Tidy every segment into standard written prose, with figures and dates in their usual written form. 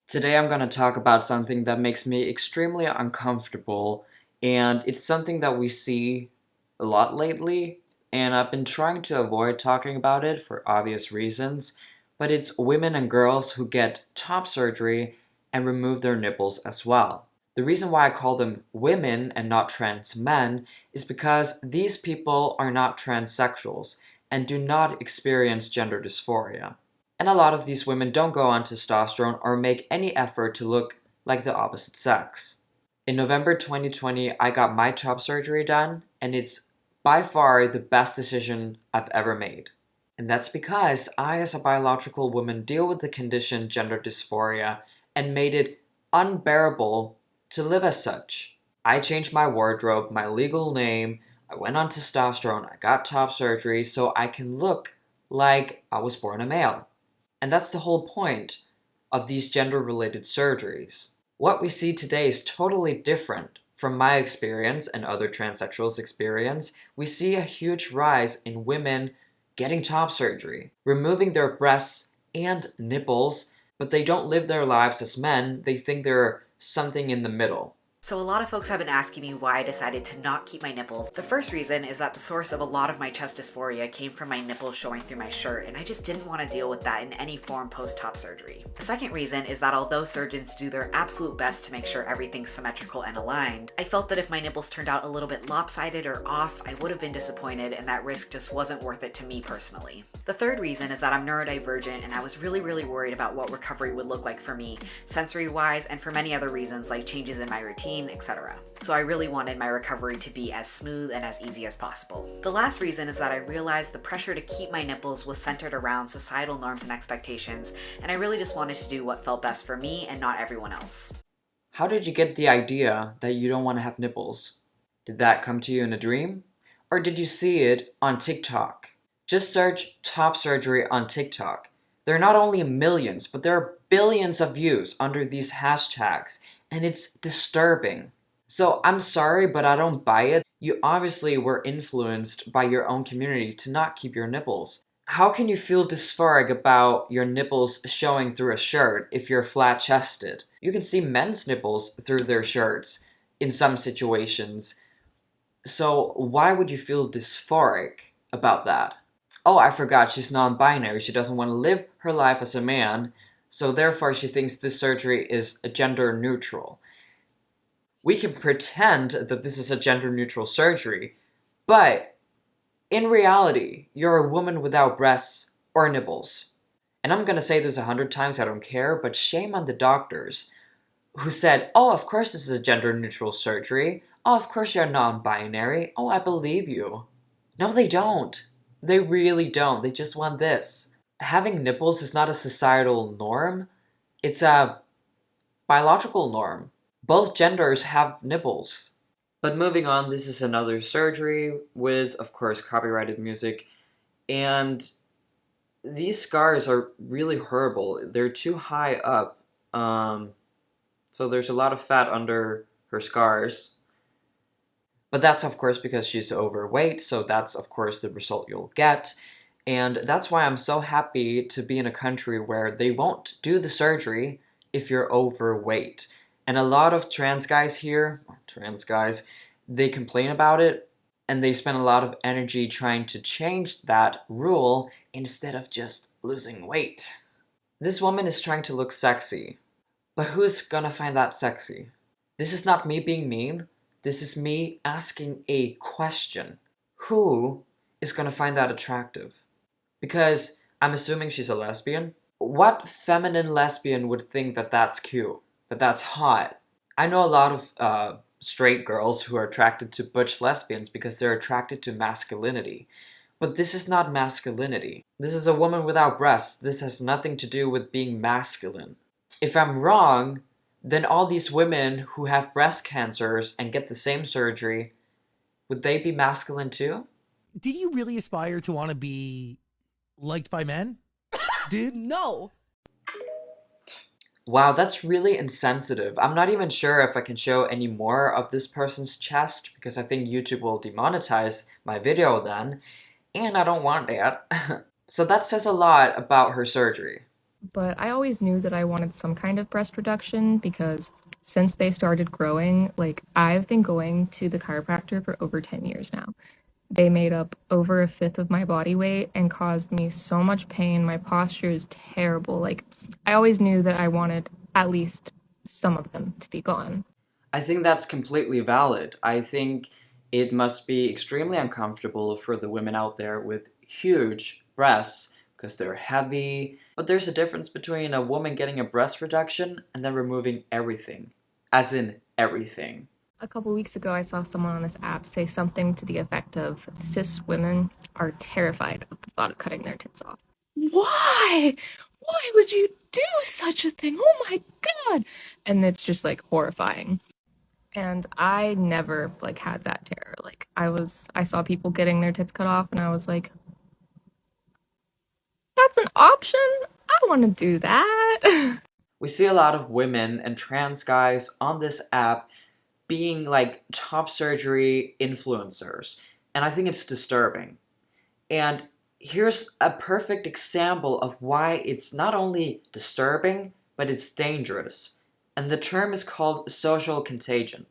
Today I'm going to talk about something that makes me extremely uncomfortable, and it's something that we see a lot lately, and I've been trying to avoid talking about it for obvious reasons, but it's women and girls who get top surgery and remove their nipples as well. The reason why I call them women and not trans men is because these people are not transsexuals and do not experience gender dysphoria. And a lot of these women don't go on testosterone or make any effort to look like the opposite sex. In November 2020, I got my top surgery done, and it's by far the best decision I've ever made. And that's because I, as a biological woman, deal with the condition gender dysphoria and made it unbearable to live as such. I changed my wardrobe, my legal name, I went on testosterone, I got top surgery so I can look like I was born a male. And that's the whole point of these gender-related surgeries. What we see today is totally different from my experience and other transsexuals' experience. We see a huge rise in women getting top surgery, removing their breasts and nipples, but they don't live their lives as men. They think they're something in the middle. So a lot of folks have been asking me why I decided to not keep my nipples. The first reason is that the source of a lot of my chest dysphoria came from my nipples showing through my shirt, and I just didn't want to deal with that in any form post-top surgery. The second reason is that although surgeons do their absolute best to make sure everything's symmetrical and aligned, I felt that if my nipples turned out a little bit lopsided or off, I would have been disappointed, and that risk just wasn't worth it to me personally. The third reason is that I'm neurodivergent, and I was really worried about what recovery would look like for me, sensory-wise, and for many other reasons like changes in my routine, etc. So I really wanted my recovery to be as smooth and as easy as possible. The last reason is that I realized the pressure to keep my nipples was centered around societal norms and expectations, and I really just wanted to do what felt best for me and not everyone else. How did you get the idea that you don't want to have nipples? Did that come to you in a dream? Or did you see it on TikTok? Just search top surgery on TikTok. There are not only millions, but there are billions of views under these hashtags, and it's disturbing. So I'm sorry, but I don't buy it. You obviously were influenced by your own community to not keep your nipples. How can you feel dysphoric about your nipples showing through a shirt if you're flat-chested? You can see men's nipples through their shirts in some situations. So why would you feel dysphoric about that? Oh, I forgot, she's non-binary. She doesn't want to live her life as a man, so therefore she thinks this surgery is gender neutral. We can pretend that this is a gender neutral surgery, but in reality, you're a woman without breasts or nipples. And I'm gonna say this 100 times, I don't care, but shame on the doctors who said, oh, of course this is a gender neutral surgery. Oh, of course you're non-binary. Oh, I believe you. No, they don't. They really don't. They just want this. Having nipples is not a societal norm. It's a biological norm. Both genders have nipples. But moving on, this is another surgery with, of course, copyrighted music. And these scars are really horrible. They're too high up. So there's a lot of fat under her scars. But that's, of course, because she's overweight, so that's, of course, the result you'll get. And that's why I'm so happy to be in a country where they won't do the surgery if you're overweight. And a lot of trans guys, they complain about it, and they spend a lot of energy trying to change that rule instead of just losing weight. This woman is trying to look sexy, but who's gonna find that sexy? This is not me being mean. This is me asking a question. Who is gonna find that attractive? Because I'm assuming she's a lesbian. What feminine lesbian would think that that's cute? That that's hot? I know a lot of straight girls who are attracted to butch lesbians because they're attracted to masculinity. But this is not masculinity. This is a woman without breasts. This has nothing to do with being masculine. If I'm wrong, then all these women who have breast cancers and get the same surgery, would they be masculine too? Did you really aspire to want to be liked by men? Dude? No. Wow, that's really insensitive. I'm not even sure if I can show any more of this person's chest because I think YouTube will demonetize my video then, and I don't want that. So that says a lot about her surgery. but I always knew that I wanted some kind of breast reduction because since they started growing, like I've been going to the chiropractor for over 10 years now. They made up over a fifth of my body weight and caused me so much pain. My posture is terrible. Like, I always knew that I wanted at least some of them to be gone. I think that's completely valid. I think it must be extremely uncomfortable for the women out there with huge breasts because they're heavy. But there's a difference between a woman getting a breast reduction and then removing everything. As in everything. A couple weeks ago, I saw someone on this app say something to the effect of cis women are terrified of the thought of cutting their tits off. Why? Why would you do such a thing? Oh my God. And it's just like horrifying. And I never like had that terror. Like I saw people getting their tits cut off and I was like, that's an option? I want to do that. We see a lot of women and trans guys on this app being like top surgery influencers. And I think it's disturbing. And here's a perfect example of why it's not only disturbing, but it's dangerous. And the term is called social contagion.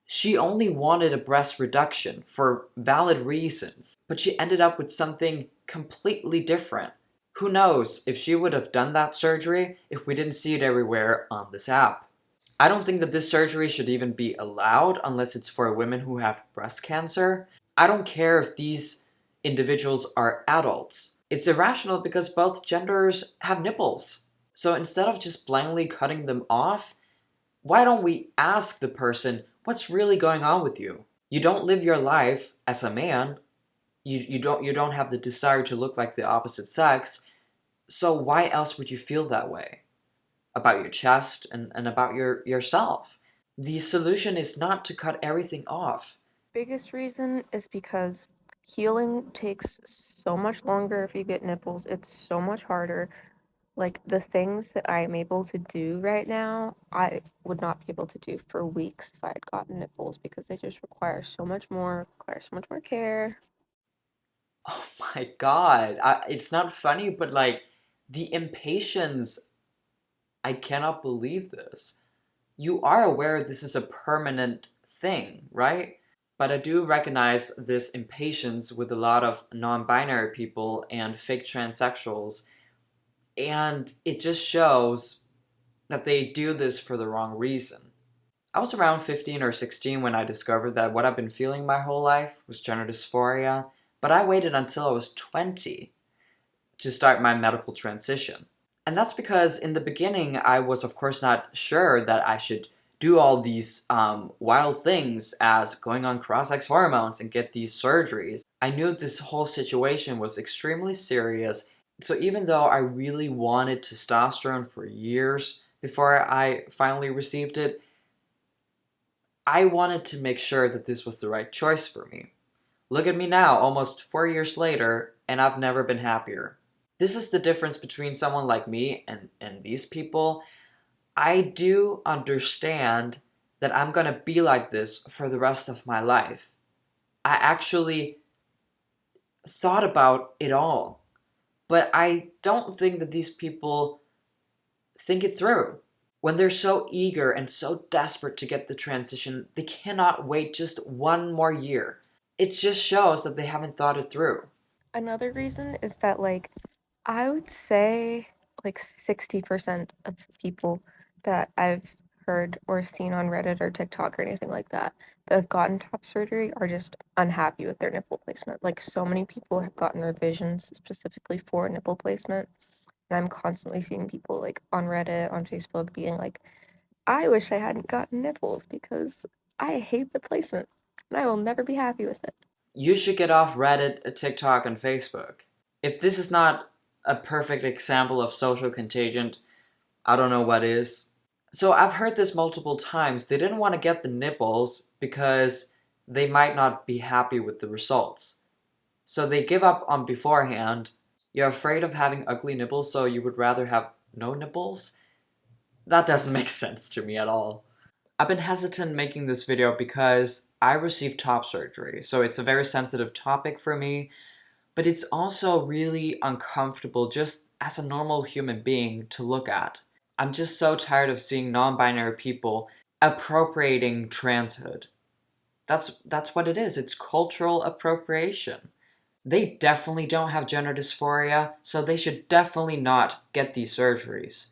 She only wanted a breast reduction for valid reasons, but she ended up with something completely different. Who knows if she would have done that surgery if we didn't see it everywhere on this app. I don't think that this surgery should even be allowed unless it's for women who have breast cancer. I don't care if these individuals are adults. It's irrational because both genders have nipples. So instead of just blindly cutting them off, why don't we ask the person, what's really going on with you? You don't live your life as a man. You don't have the desire to look like the opposite sex. So why else would you feel that way? About your chest and about yourself. The solution is not to cut everything off. Biggest reason is because healing takes so much longer if you get nipples. It's so much harder. Like the things that I am able to do right now, I would not be able to do for weeks if I had gotten nipples because they just require so much more care. Oh my god. It's not funny, but like the impatience, I cannot believe this. You are aware this is a permanent thing, right? But I do recognize this impatience with a lot of non-binary people and fake transsexuals, and it just shows that they do this for the wrong reason. I was around 15 or 16 when I discovered that what I've been feeling my whole life was gender dysphoria, but I waited until I was 20 to start my medical transition. And that's because in the beginning, I was of course not sure that I should do all these wild things as going on cross-sex hormones and get these surgeries. I knew this whole situation was extremely serious. So even though I really wanted testosterone for years before I finally received it, I wanted to make sure that this was the right choice for me. Look at me now, almost 4 years later, and I've never been happier. This is the difference between someone like me and these people. I do understand that I'm gonna be like this for the rest of my life. I actually thought about it all, but I don't think that these people think it through. When they're so eager and so desperate to get the transition, they cannot wait just one more year. It just shows that they haven't thought it through. Another reason is that like I would say like 60% of people that I've heard or seen on Reddit or TikTok or anything like that that have gotten top surgery are just unhappy with their nipple placement. Like so many people have gotten revisions specifically for nipple placement. And I'm constantly seeing people like on Reddit, on Facebook being like, I wish I hadn't gotten nipples because I hate the placement and I will never be happy with it. You should get off Reddit, TikTok, and Facebook. If this is not a perfect example of social contagion, I don't know what is. So I've heard this multiple times. They didn't want to get the nipples because they might not be happy with the results. So they give up on beforehand. You're afraid of having ugly nipples, so you would rather have no nipples? That doesn't make sense to me at all. I've been hesitant making this video because I received top surgery, so it's a very sensitive topic for me, but it's also really uncomfortable just as a normal human being to look at. I'm just so tired of seeing non-binary people appropriating transhood. That's what it is. It's cultural appropriation. They definitely don't have gender dysphoria, so they should definitely not get these surgeries.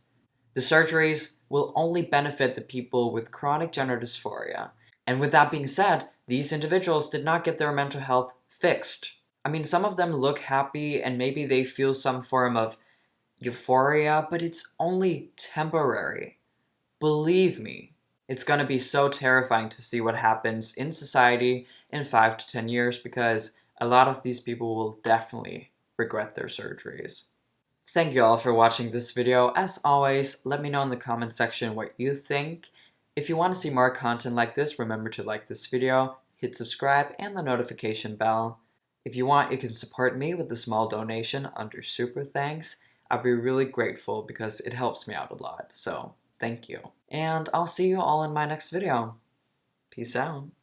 The surgeries will only benefit the people with chronic gender dysphoria. And with that being said, these individuals did not get their mental health fixed. I mean, some of them look happy and maybe they feel some form of euphoria, but it's only temporary. Believe me, it's gonna be so terrifying to see what happens in society in 5 to 10 years because a lot of these people will definitely regret their surgeries. Thank you all for watching this video. As always, let me know in the comment section what you think. If you want to see more content like this, remember to like this video, hit subscribe and the notification bell. If you want, you can support me with a small donation under Super Thanks. I'll be really grateful because it helps me out a lot, so thank you. And I'll see you all in my next video. Peace out.